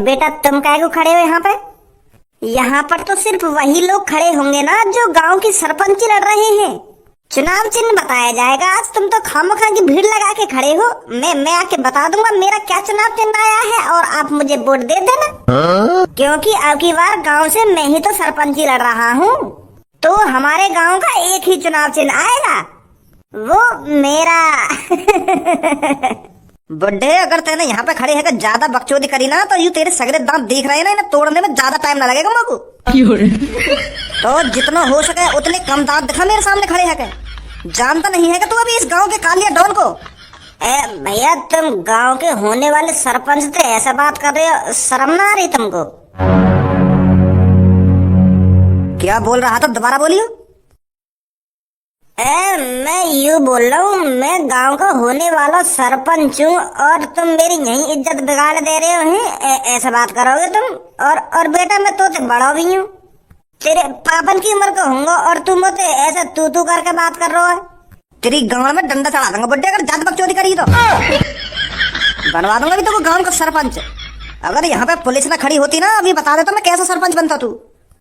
बेटा तुम काहे को खड़े हो यहाँ पे? यहाँ पर तो सिर्फ वही लोग खड़े होंगे ना जो गांव की सरपंची लड़ रहे हैं। चुनाव चिन्ह बताया जाएगा आज। तुम तो खामखा की भीड़ लगा के खड़े हो। मैं आके बता दूंगा मेरा क्या चुनाव चिन्ह आया है और आप मुझे वोट दे देना। क्योंकि अब की बार गांव से मैं ही तो सरपंची लड़ रहा हूँ, तो हमारे गांव का एक ही चुनाव चिन्ह आएगा, वो मेरा। बुड्ढे, अगर तेने यहाँ पे खड़े है ज्यादा बकचोदी करी ना तो यूं तेरे सगरे दांत दिख रहे हैं ना, इन्हें तोड़ने में ज्यादा टाइम ना लगेगा मगू। तो जितना हो सके उतने कम दांत दिखा मेरे सामने खड़े है। जानता नहीं है कि तू अभी इस गांव के कालिया डॉन को? भैया तुम गांव के होने वाले सरपंच थे, ऐसा बात कर रहे हो, शर्म ना आ रही तुमको? क्या बोल रहा था, दोबारा बोलियो। मैं यूँ बोल रहा हूँ, मैं गांव का होने वाला सरपंच हूँ और तुम मेरी यही इज्जत बिगाड़ दे रहे हो हैं। ऐसा बात करोगे तुम? और बेटा मैं तो बड़ा भी हूँ, तेरे पापन की उम्र का होऊंगा और तुम मुझे ऐसा तू करके बात कर रहे हो। तेरी गांव में डंडा चढ़ा दूंगा बुड्ढे, अगर ज्यादा बकचोदी करी तो बनवा दूंगा भी तो गांव का सरपंच। अगर यहाँ पे पुलिस ना खड़ी होती ना, अभी बता दे तो मैं कैसा सरपंच बनता। तू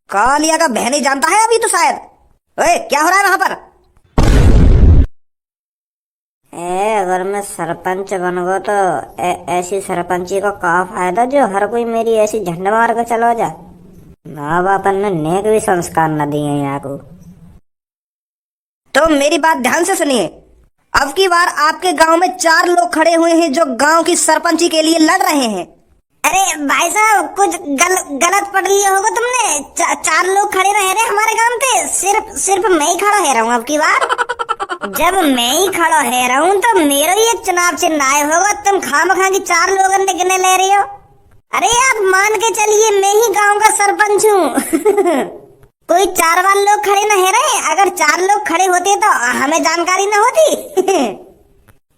कालिया का बहन ही जानता है अभी तो शायद। ओए क्या हो रहा है वहां पर? अगर मैं सरपंच बन गो तो ऐसी सरपंची को क्या फायदा जो हर कोई मेरी ऐसी झंडा मार के चलो जा। माँ बाप ने नेक भी संस्कार न दिए यहाँ को। तो मेरी बात ध्यान से सुनिए। अब की बार आपके गांव में 4 लोग खड़े हुए हैं जो गांव की सरपंची के लिए लड़ रहे हैं। अरे भाई साहब, कुछ गलत पढ़ लिया होगा तुमने। 4 लोग खड़े रह रहे हमारे गांव पे, सिर्फ मैं ही खड़ा है रहा हूँ अब की बार। जब मैं ही खड़ा है रहा हूँ तो मेरा ही एक चुनाव चिन्ह आया होगा। तुम खामखा की 4 लोगों ने गिने ले रही हो। अरे आप मान के चलिए मैं ही गांव का सरपंच हूँ। कोई 4 वाले लोग खड़े न है रहे। अगर 4 लोग खड़े होते तो हमें जानकारी न होती।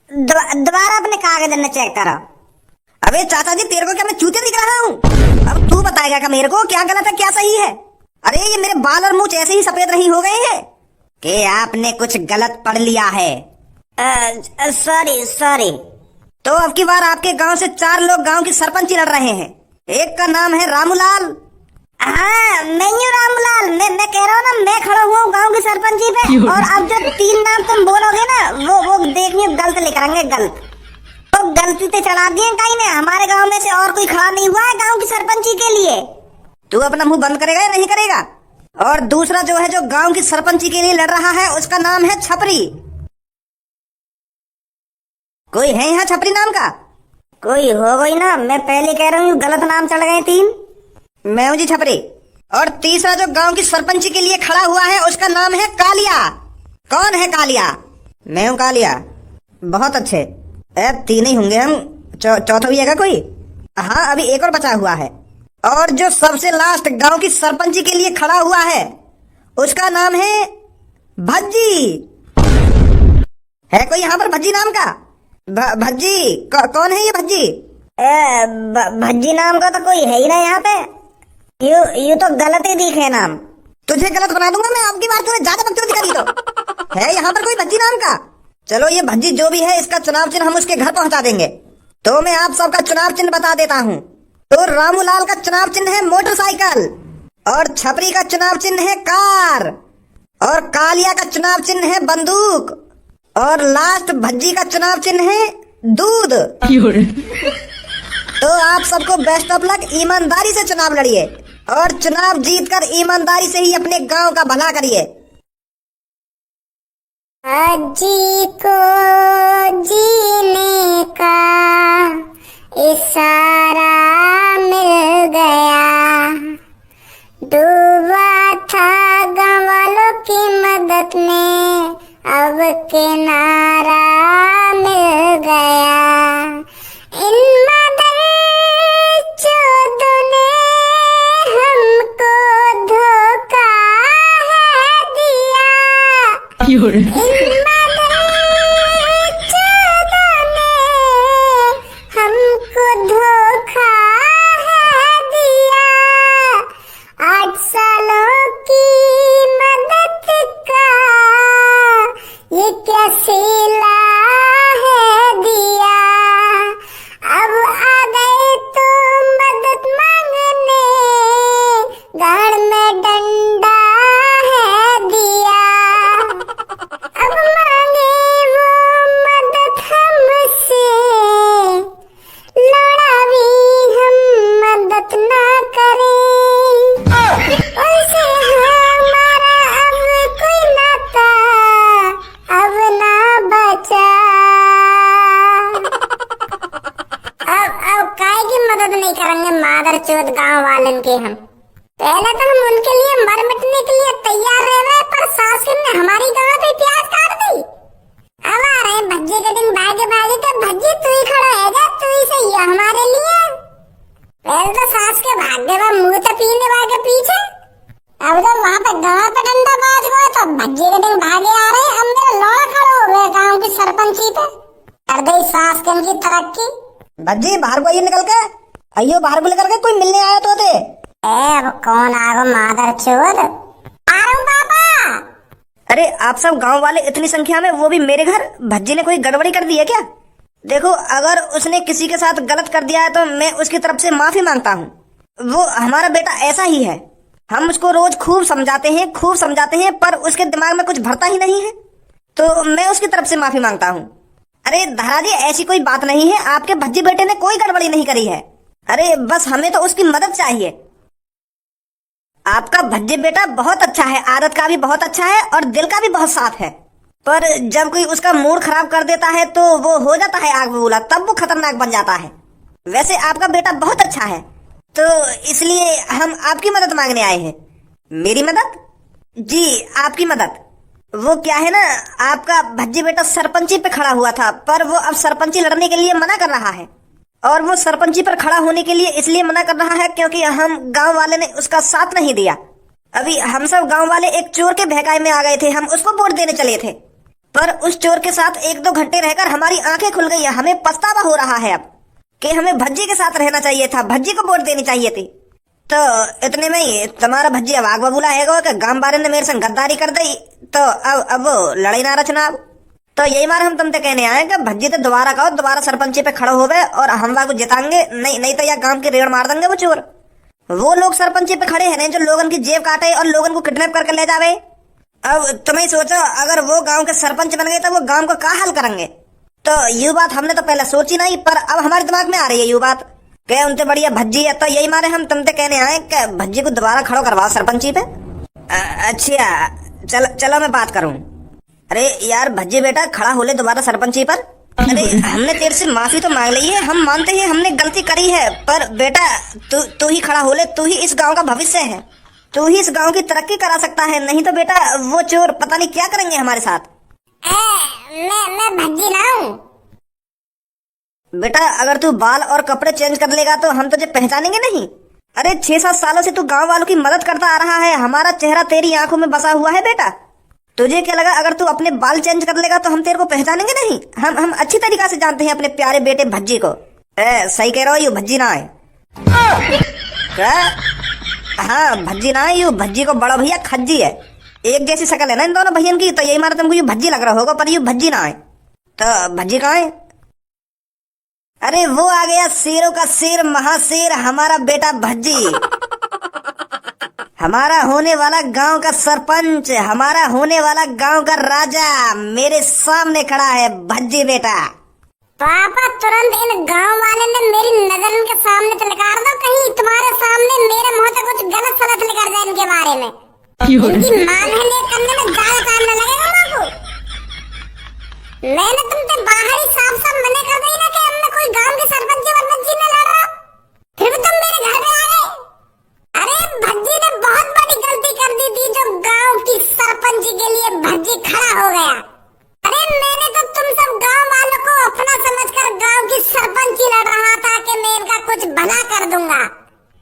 दोबारा अपने कागज ने चेक करो। अबे चाचा जी, तेरे को क्या मैं चूतिया दिख रहा हूँ? अब तू बताएगा क्या मेरे को क्या गलत है क्या सही है? अरे ये मेरे बाल और मुंह ऐसे ही सफेद नहीं हो गए हैं कि आपने कुछ गलत पढ़ लिया है? सॉरी। तो अब की बार आपके गांव से 4 लोग गांव की सरपंची लड़ रहे हैं। एक का नाम है रामूलाल। हाँ मैं ही रामूलाल। मैं कह रहा हूँ ना, मैं खड़ा हुआ हूँ गांव की सरपंची पे। और अब जो 3 नाम तुम बोलोगे ना, वो देखिए गलत लिख रहेंगे, गलत। तो गलती से चढ़ा दिए कहीं ने। हमारे गांव में से और कोई खड़ा नहीं हुआ है गांव की सरपंची के लिए। तू अपना मुंह बंद करेगा या नहीं करेगा? और दूसरा जो है जो गांव की सरपंची के लिए लड़ रहा है उसका नाम है छपरी। कोई है यहाँ छपरी नाम का? कोई हो गई ना, मैं पहले कह रहा हूँ गलत नाम चढ़ गए 3। मैं हूँ जी छपरी। और तीसरा जो गांव की सरपंची के लिए खड़ा हुआ है उसका नाम है कालिया। कौन है कालिया? मैं हूँ कालिया। बहुत अच्छे, 3 ही होंगे हम। चौथा भी है कोई? हाँ अभी एक और बचा हुआ है। और जो सबसे लास्ट गांव की सरपंची के लिए खड़ा हुआ है उसका नाम है भज्जी। है कोई यहाँ पर भज्जी नाम का? भज्जी कौन है ये भज्जी? भज्जी नाम का तो कोई है ही ना यहाँ पे। यू तो गलत ही दिखे नाम। तुझे गलत बना दूंगा मैं आपकी बार। तूने ज्यादा बकचोदी करी तो। है यहाँ पर कोई भज्जी नाम का? चलो ये भज्जी जो भी है, इसका चुनाव चिन्ह हम उसके घर पहुंचा देंगे। तो मैं आप सबका चुनाव चिन्ह बता देता हूँ। तो रामूलाल का चुनाव चिन्ह है मोटरसाइकिल, और छपरी का चुनाव चिन्ह है कार, और कालिया का चुनाव चिन्ह है बंदूक, और लास्ट भज्जी का चुनाव चिन्ह है दूध। तो आप सबको बेस्ट ऑफ लक। ईमानदारी से चुनाव लड़िए और चुनाव जीतकर ईमानदारी से ही अपने गांव का भला करिए। अजी को जीने का इशारा मिल गया, डूबा था गाँव वालों की मदद में, अब किनारा मिल गया। इन मदर चोदों ने हमको धोखा है दिया। इन मदर चोदों ने हमको धोखा है दिया। 8 सालों की मदद का ये क्या सिला है दिया। अब आ गए तो मदद मदद नहीं करेंगे मादर चोद गाँव वालन के हम। पहले तो हम उनके लिए मर मिटने के लिए तैयार रह रहे, पर सास ने हमारी गाँव पे प्याज काट दी। अब आ रहे भज्जे के दिन भागे भागे, तो भज्जी तू ही खड़ा है जा, तू ही सही है हमारे लिए। पहले तो सास के भाग्य में मुँह तो पीने वाले पीछे, अब जब वहाँ पे गाँव पे डंडा बाज हुआ तो भज्जे के दिन भागे आ रहे। अब मेरा लौड़ा खड़ा हो गया गाँव की सरपंची पे, कर गई सास के की तरक्की। भज्जी बाहर को आइए निकल के, आइयो बाहर को निकल के, कोई मिलने आया तो थे। अब कौन आ गो मादर चोद? आ रहा हूँ पापा। अरे आप सब गांव वाले इतनी संख्या में, वो भी मेरे घर। भज्जी ने कोई गड़बड़ी कर दी है क्या? देखो, अगर उसने किसी के साथ गलत कर दिया है तो मैं उसकी तरफ से माफी मांगता हूँ। वो हमारा बेटा ऐसा ही है, हम उसको रोज खूब समझाते हैं, पर उसके दिमाग में कुछ भरता ही नहीं है, तो मैं उसकी तरफ से माफी मांगता हूँ। अरे दादाजी, ऐसी कोई बात नहीं है, आपके भज्जी बेटे ने कोई गड़बड़ी नहीं करी है। अरे बस हमें तो उसकी मदद चाहिए। आपका भज्जी बेटा बहुत अच्छा है, आदत का भी बहुत अच्छा है और दिल का भी बहुत साफ है, पर जब कोई उसका मूड खराब कर देता है तो वो हो जाता है आग बबूला, तब वो खतरनाक बन जाता है। वैसे आपका बेटा बहुत अच्छा है, तो इसलिए हम आपकी मदद मांगने आए हैं। मेरी मदद? जी आपकी मदद। वो क्या है ना, आपका भज्जी बेटा सरपंची पे खड़ा हुआ था, पर वो अब सरपंची लड़ने के लिए मना कर रहा है। और वो सरपंची पर खड़ा होने के लिए इसलिए मना कर रहा है क्योंकि हम गांव वाले ने उसका साथ नहीं दिया। अभी हम सब गांव वाले एक चोर के बहकावे में आ गए थे, हम उसको वोट देने चले थे, पर उस चोर के साथ 1-2 घंटे रहकर हमारी आंखें खुल गई। हमें पछतावा हो रहा है अब कि हमें भज्जी के साथ रहना चाहिए था, भज्जी को वोट देनी चाहिए थी। तो इतने में ही तुम्हारा भज्जी अब आग बबूला है कि गांव वाले ने मेरे संग गद्दारी कर दी, तो अब वो लड़ाई ना रचना। तो यही मार हम तुमसे कहने आए कि भज्जी तो दोबारा कहो, दोबारा सरपंची पे खड़ो हो गए और हम वाको जिताएंगे, नहीं तो या गांव की रेड़ मार देंगे वो चोर। वो लोग सरपंची पे खड़े हैं जो लोगन की जेब काटे और लोगन को किडनैप करके ले जावे। अब तुम्हें सोचो, अगर वो गांव के सरपंच बन गए तो वो गांव को क्या हाल करेंगे। तो ये बात हमने तो पहले सोची नहीं, पर अब हमारे दिमाग में आ रही है ये बात कि उनसे बढ़िया भज्जी है। तो यही मारे हम तुमसे कहने आए कि भज्जी को दोबारा खड़ो करवाओ सरपंची पे। अच्छा चलो मैं बात करूं। अरे यार भज्जी बेटा, खड़ा हो ले दोबारा सरपंची पर। अरे हमने तेरे से माफी तो मांग ली है, हम मानते हैं हमने गलती करी है, पर बेटा तू ही खड़ा हो ले, तू ही इस गांव का भविष्य है, तू ही इस गांव की तरक्की करा सकता है। नहीं तो बेटा वो चोर पता नहीं क्या करेंगे हमारे साथ। मैं भज्जी ना हूँ। बेटा अगर तू बाल और कपड़े चेंज कर लेगा तो हम तुझे पहचानेंगे नहीं। अरे 6-7 सालों से तू गांव वालों की मदद करता आ रहा है, हमारा चेहरा तेरी आंखों में बसा हुआ है बेटा। तुझे क्या लगा अगर तू अपने बाल चेंज कर लेगा तो हम तेरे को पहचानेंगे नहीं? हम अच्छी तरीका से जानते हैं अपने प्यारे बेटे भज्जी को। सही कह रहा हो, यू भज्जी ना है क्या? हाँ भज्जी ना है, यू भज्जी को बड़ा भैया खज्जी है। एक जैसी शक्ल है ना इन दोनों भैया की, तो यही मारा तुमको यू भज्जी लग रहा होगा, पर यू भज्जी ना है। तो भज्जी कहाँ है? अरे वो आ गया शेरों का शेर, महाशेर, हमारा बेटा भज्जी, हमारा होने वाला गांव का सरपंच, हमारा होने वाला गांव का राजा मेरे सामने खड़ा है भज्जी बेटा। पापा तुरंत इन गांव वाले ने मेरी नजर इनके सामने से निकाल दो, कहीं तुम्हारे सामने मेरे मुंह से कुछ गलत सलत निकल जाए इनके बारे में। इनकी मानहानि करने में ज्यादा टाइम न लगेगा बाबू। मैंने तुमसे बाहर ही साफ साफ मना कर दी ना कि हमने कोई गांव के सरपंच वर्पंच न लड़ रहा, फिर भी तुम मेरे घर पे आ गए। अरे भज्जी ने बहुत बड़ी गलती कर दी थी जो गांव की सरपंच के लिए भज्जी खड़ा हो गया। अरे मैंने तो तुम सब गांव वालों को अपना समझकर गांव की सरपंची लड़ रहा था कि मैं इनका कुछ भला कर दूंगा,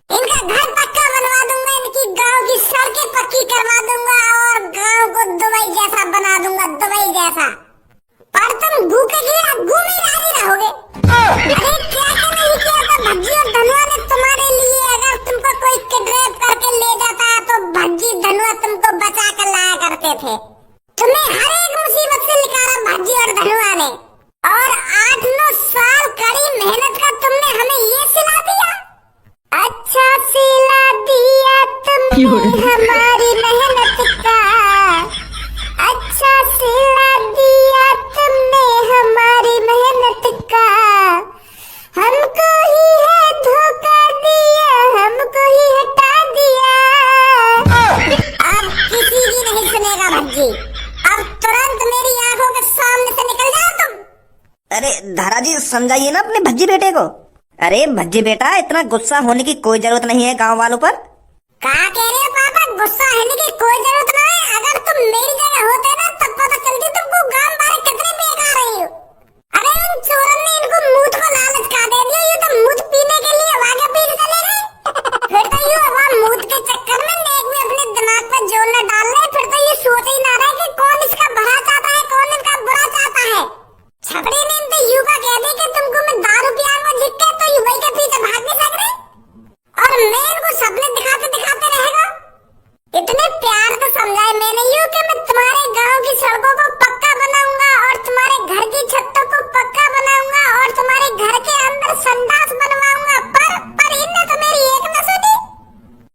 इनका घर पक्का बनवा दूंगा, इनकी गांव की सड़कें पक्की करवा दूंगा और गांव को दुबई जैसा बना दूंगा, दुबई जैसा। पर तुम भूखे गिरा घूमे राजी रहोगे। अरे क्या नहीं किया था भज्जी और धनुआ ने तुम्हारे लिए। अगर तुमको कोई किडनैप करके ले जाता तो भज्जी धनुआ तुमको बचा कर लाया करते थे। तुम्हें हर एक मुसीबत से निकाला भज्जी और धनुआ ने, और 8-9 साल कड़ी मेहनत का तुमने हमें ये सिला दिया। अच्छा सिला दिया तुमने हमारी मेहनत का, अच्छा सिला दिया तुमने हमारी मेहनत का। हमको ही है धोखा दिया, हमको ही हटा दिया। अब किसी की नहीं सुनेगा भज्जी, अब तुरंत मेरी आंखों के सामने से निकल जाओ तुम। अरे धारा जी समझाइए ना अपने भज्जी बेटे को। अरे भज्जी बेटा, इतना गुस्सा होने की कोई जरूरत नहीं है गांव वालों पर। कहा कह रहे हो पापा, गुस्सा होने की कोई जरूरत ना है। अगर तुम मेरी जगह होते ना तब पता चलती तुमको गांव वाले कितने बेकार रही हो। अरे उन चोरन ने इनको मूत को लालच का दे दिया, ये तो मूत पीने के लिए वागे पीने चले गए। फिर तो ये वहाँ मूत के चक्कर में नेक में अपने दिमाग पे जोर न डाल रहे। फिर तो ये सोच ही ना रहे कि कौन इसका भला चाहता है कौन इसका बुरा चाहता है। छपड़ी ने तो यू का कह दी कि तुमको मैं दारू पियाऊंगा झिक्के, तो यू वही के पीछे भाग नहीं सक रहे और मैं इनको सपने दिखाते दिखाते रहेगा। इतने प्यार से समझाए मैंने यू कि मैं तुम्हारे गांव की सड़कों को पक्का बनाऊंगा और तुम्हारे घर की छतों को पक्का बनाऊंगा और तुम्हारे घर के अंदर संडास बनवाऊंगा, पर इनने तो मेरी एक न सुनी।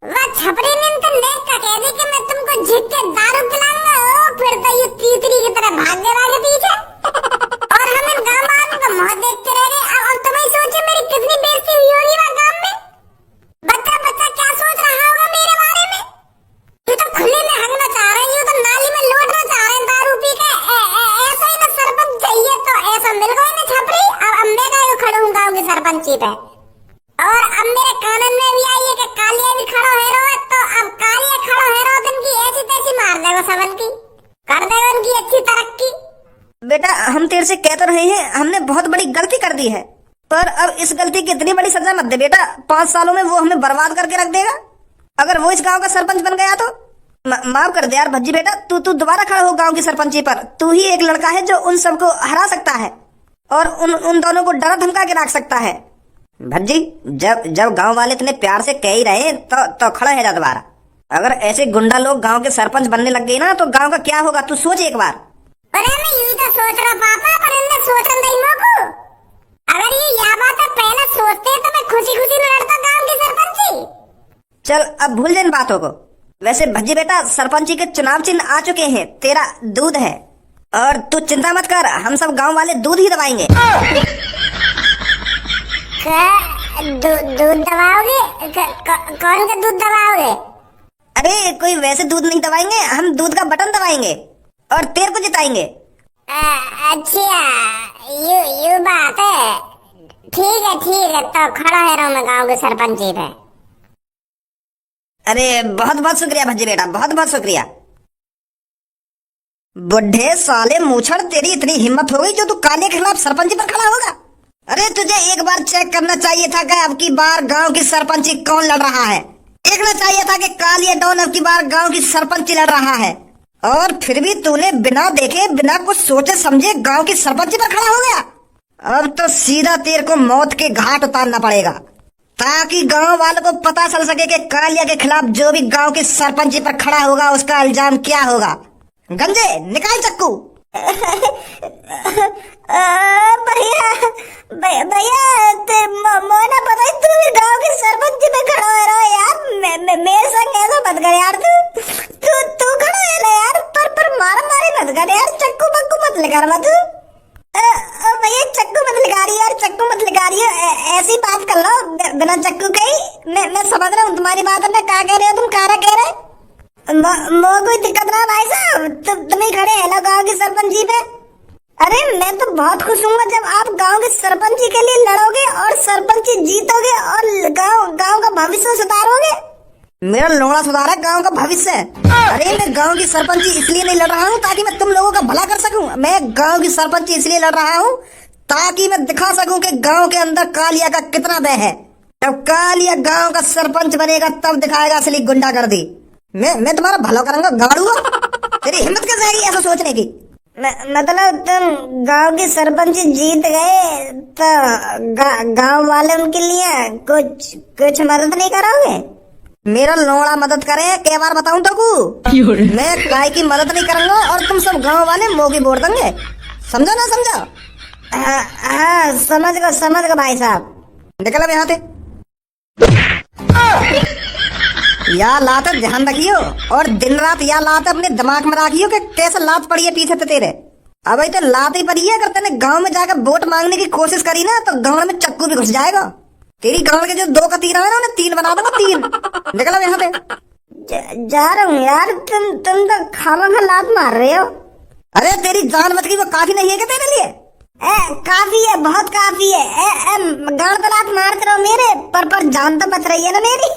वह छपरी ने तो नेक का कह दी कि मैं तुमको झिक के दारू पिलाऊंगा। ओ फिर तो ये तीतरी की तरह भाग गया के पीछे और हम इन गांव वालों का मुंह देखते रह गए। और तुम्हें सोचे मेरी कितनी बेइज्जती हुई होगी वह गांव में। बच्चा बच्चा क्या सोच रहा होगा मेरे बारे में। ये तो खुले में हगना चाह रहे हैं, ये तो नाली में लौटना चाह रहे हैं दारू पी के। ऐसा ही ना सरपंच चाहिए तो ऐसा मिल गए ना छपरी। अब मैं का खड़ा हूँ गाँव की सरपंची पे और अब मेरे कानून में भी आई है कि कालिया भी खड़ा है रो। तो अब कालिया खड़ा है रो दिन की ऐसी तैसी मार देगा सबन की, कर देगा उनकी अच्छी तरक्की। बेटा हम तेरे से कह तो रहे हैं, हमने बहुत बड़ी गलती कर दी है, पर अब इस गलती की इतनी बड़ी सजा मत दे बेटा। 5 सालों में वो हमें बर्बाद करके रख देगा। अगर वो इस गांव का सरपंच बन गया तो माफ कर दे यार भज्जी बेटा। तू दोबारा खड़ा हो गांव की सरपंची पर। तू ही एक लड़का है जो उन सबको हरा सकता है और उन दोनों को डरा धमका के रख सकता है। भज्जी जब गांव वाले इतने प्यार से कह ही रहे तो खड़ा है जा दोबारा। अगर ऐसे गुंडा लोग गांव के सरपंच बनने लग गए ना तो गांव का क्या होगा, तू सोच एक बार। अरे मैं यूं तो सोच रहा पापा, पर इनने सोचन नहीं मोको। अगर ये यह बात है पहले सोचते तो मैं खुशी खुशी लड़ता गांव की सरपंची। चल अब भूल जाए इन बातों को। वैसे भज्जी बेटा, सरपंची के चुनाव चिन्ह आ चुके हैं, तेरा दूध है और तू चिंता मत कर, हम सब गांव वाले दूध ही दबाएंगे। दूध दबाओगे? कौन का दूध दबाओगे? अरे कोई वैसे दूध नहीं दबाएंगे, हम दूध का बटन दबाएंगे और तेरे को जिताएंगे। अच्छा यू बात है। ठीक है तो खड़ा है रहा मैं गाँव के सरपंची पे। अरे बहुत बहुत शुक्रिया भज्जी बेटा, बहुत बहुत शुक्रिया। बुढ़े साले मूछड़, तेरी इतनी हिम्मत हो गई जो तू काले के खिलाफ सरपंची पर खड़ा होगा। अरे तुझे एक बार चेक करना चाहिए था कि अब की बार गांव की सरपंची कौन लड़ रहा है। देखना चाहिए था कि कालिया डॉन अब की बार गांव की सरपंची लड़ रहा है और फिर भी तूने बिना देखे बिना कुछ सोचे समझे गांव की सरपंची पर खड़ा हो गया। अब तो सीधा तेरे को मौत के घाट उतारना पड़ेगा ताकि गांव वालों को पता चल सके कि कालिया के खिलाफ जो भी गांव की सरपंची पर खड़ा होगा उसका इल्जाम क्या होगा। गंजे निकाल चक्कू। भैया मोना पता है तू भी गाँव की सरपंच में खड़ा हो रहा है यार। मेरे संग ऐसा मत कर यार। तू खड़ा है ना यार, पर मारा मारी मत कर यार। चक्कू बक्कू मत लगा मत भैया, चक्कू मत लगा रही यार, चक्कू मत लगा रही है। ऐसी बात कर लो बिना चक्कू के ही। मैं समझ रहा हूँ तुम्हारी बात। में क्या कह रहे हो तुम, क्या कह रहे कोई दिक्कत ना भाई साहब, तुम ही खड़े हैं ना गाँव की सरपंची पे। अरे मैं तो बहुत खुश हूँ जब आप गांव की सरपंची के लिए लड़ोगे और सरपंची जीतोगे और गांव का भविष्य सुधारोगे। मेरा लोड़ा सुधार है गांव का भविष्य। अरे मैं गांव की सरपंची इसलिए नहीं लड़ रहा हूँ ताकि मैं तुम लोगों का भला कर सकूं। मैं गांव की सरपंची इसलिए लड़ रहा हूँ ताकि मैं दिखा सकूं कि गांव के अंदर कालिया का कितना भय है। जब कालिया गांव का सरपंच बनेगा तब दिखाएगा असली गुंडागर्दी। मैं तुम्हारा भला करूंगा गाड़ू। तेरी हिम्मत कैसे आएगी ऐसा सोचने की। मतलब तुम गांव की सरपंच जीत गए तो गांव वाले उनके लिए कुछ मदद नहीं करोगे? मेरा लोड़ा मदद करे, कई बार बताऊं तो को मैं काय की मदद नहीं करूंगा और तुम सब गांव वाले मोगी बोल देंगे। समझो ना समझो? हाँ समझ गो भाई साहब। निकल अब यहाँ से। या लात ध्यान रखियो और दिन रात या लात अपने दिमाग में रखियो कि कैसे लात पड़ी है पीछे से तेरे। अब तो लात ही पड़ी है। अगर तेने गांव में जाकर वोट मांगने की कोशिश करी ना तो गांव में चक्कू भी घुस जाएगा। तेरी गांव के जो 2 का तीर है ना उन्हें 3 बना दूंगा 3। निकल अब यहाँ से। जा रहा हूँ यार। तुम तो खामखा लात मार रहे हो। अरे तेरी जान बच गई वो काफी नहीं है क्या तेरे लिए? काफी है, बहुत काफी है। गाड़ तो लात मारते रहो मेरे, पर जान तो बच रही है ना मेरी।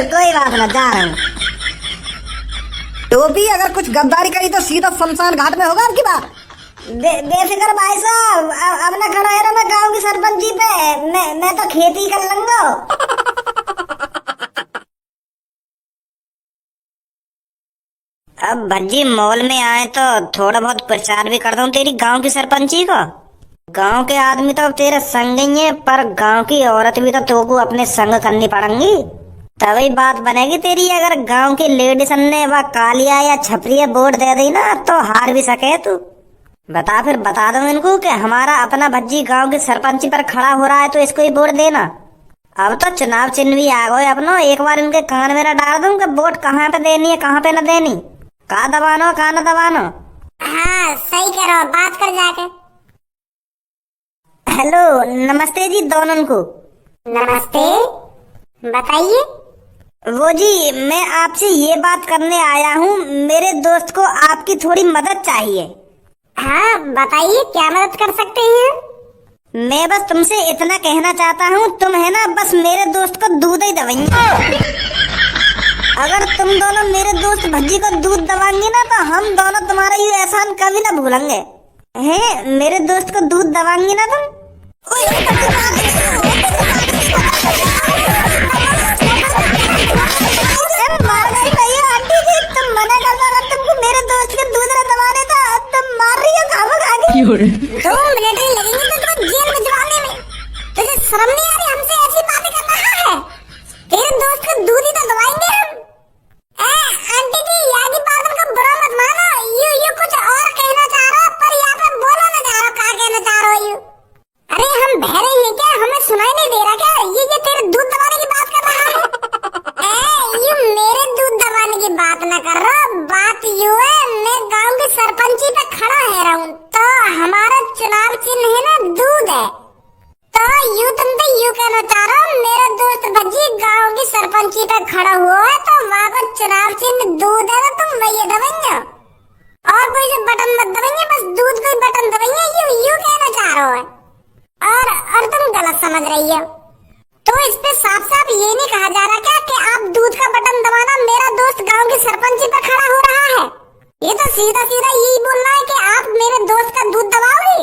कोई बात ना, जा रहा हूँ। टोपी अगर कुछ गद्दारी करी तो सीधा शमशान घाट में होगा आपकी बात। बेफिक्र भाई साहब, अब ना खड़ा है ना मैं गांव की सरपंची पे, मैं तो खेती कर लूंगा। अब भज्जी मॉल में आए तो थोड़ा बहुत प्रचार भी कर दूं तेरी गांव की सरपंची का। गांव के आदमी तो तेरे संग ही है, पर गांव की औरत भी तो तुमको अपने संग करनी पड़ेंगी, तभी बात बनेगी तेरी। अगर गांव की लेडीज ने वह कालिया या छपरिया वोट दे दी ना तो हार भी सके तू। बता, फिर बता दो इनको कि हमारा अपना भज्जी गांव की सरपंची पर खड़ा हो रहा है तो इसको ही वोट देना। अब तो चुनाव चिन्ह भी आ गए अपनो, एक बार इनके कान में डाल दूं कि वोट कहाँ पे देनी है कहाँ पे न देनी, कहा दबानो कहा न दबानो। हाँ सही कह रहे हो, बात कर जाके। हेलो, नमस्ते जी दोनों को। नमस्ते, बताइए। वो जी, मैं आपसे ये बात करने आया हूँ, मेरे दोस्त को आपकी थोड़ी मदद चाहिए। हाँ बताइए, क्या मदद कर सकते हैं? मैं बस तुमसे इतना कहना चाहता हूँ, तुम है ना बस मेरे दोस्त को दूध ही दबाएंगे। अगर तुम दोनों मेरे दोस्त भज्जी को दूध दबाएंगे ना तो हम दोनों तुम्हारा ये एहसान कभी ना भूलेंगे। हैं, मेरे दोस्त को दूध दबाएंगे ना तुम? तुम मना करता था तुमको मेरे दोस्त के दूध न दबाने था, तुम मार रही हो खामोख आगे। 2 मिनट ही लगेंगे तो तुम्हें जेल भिजवाने में। तुझे शर्म नहीं आ रही हमसे ऐसी बातें कर रहा है? तेरे दोस्त को दूध ही तो दबाएंगे हम। आंटी जी, यहाँ की बात उनको बुरा मत मानो, यू कुछ और कहना चाह रहा हो, पर यहाँ पे बोलो ना जा रहा, क्या कहना चाह रहे हो यू? अरे हम बहरे हैं क्या, हमें सुनाई नहीं दे रहा क्या? ये तेरे दूध दबाने की बात कर रहा है। यू मेरे दूध दबाने की बात ना कर रहा, बात यू है मैं गांव की सरपंची पे खड़ा है रहा हूँ, तो हमारा चुनाव चिन्ह है ना दूध है, तो तुम तो यू कहना चाह रहा हो मेरा दोस्त भज्जी गांव की सरपंची पे खड़ा हुआ है तो वहाँ का चुनाव चिन्ह दूध है, तो तुम वही दबाएंगे और कोई से बटन मत दबाएंगे, बस दूध को ही बटन दबाएंगे, यू कहना चाह रहे हो। और तुम गलत समझ रही हो। तो इस पे साफ साफ ये नहीं कहा जा रहा क्या कि आप दूध का बटन दबाना मेरा दोस्त गांव की सरपंची पे खड़ा हो रहा है? ये तो सीधा सीधा यही बोल रहा है कि आप मेरे दोस्त का दूध दबाओगे,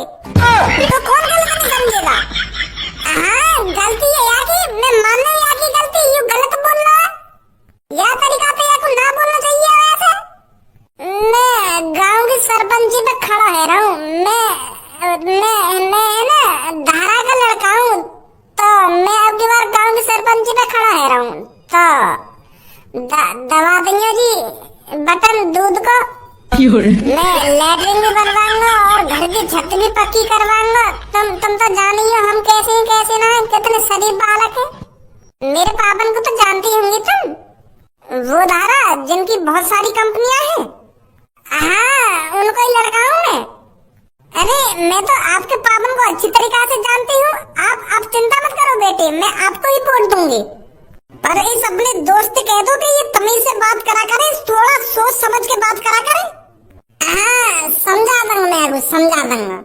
तो कौन गलत नहीं समझेगा? हाँ गलती है यहाँ की, मैं मान रही हूँ यहाँ की गलती, यू गलत बोल रहा है, यह तरीका तो यहाँ को ना बोलना चाहिए। वैसे मैं गांव की सरपंची पे खड़ा है रहा हूँ, मैं ना धारा का लड़का हूँ, तो मैं अब की बार गांव की सरपंची पे खड़ा है रहा हूँ, तो दबा देंगे जी बटन दूध को। मैं लैट्रिन भी बनवाऊंगा और घर की छत भी पक्की करवाऊंगा। तुम तो जान ही हो हम कैसे हैं कैसे ना, कितने शरीफ बालक है। मेरे पापन को तो जानती होंगी तुम, वो धारा जिनकी बहुत सारी कंपनियां हैं। हाँ उनको ही लड़का हूँ मैं। अरे मैं तो आपके पापन को अच्छी तरीका से जानती हूँ, आप चिंता मत करो बेटे, मैं आपको ही वोट दूंगी। पर इस अपने दोस्त कह दो कि ये तमीज से बात करा करे, थोड़ा सोच समझ के बात करा करे। हाँ समझा दूंगा, मैं समझा दूंगा।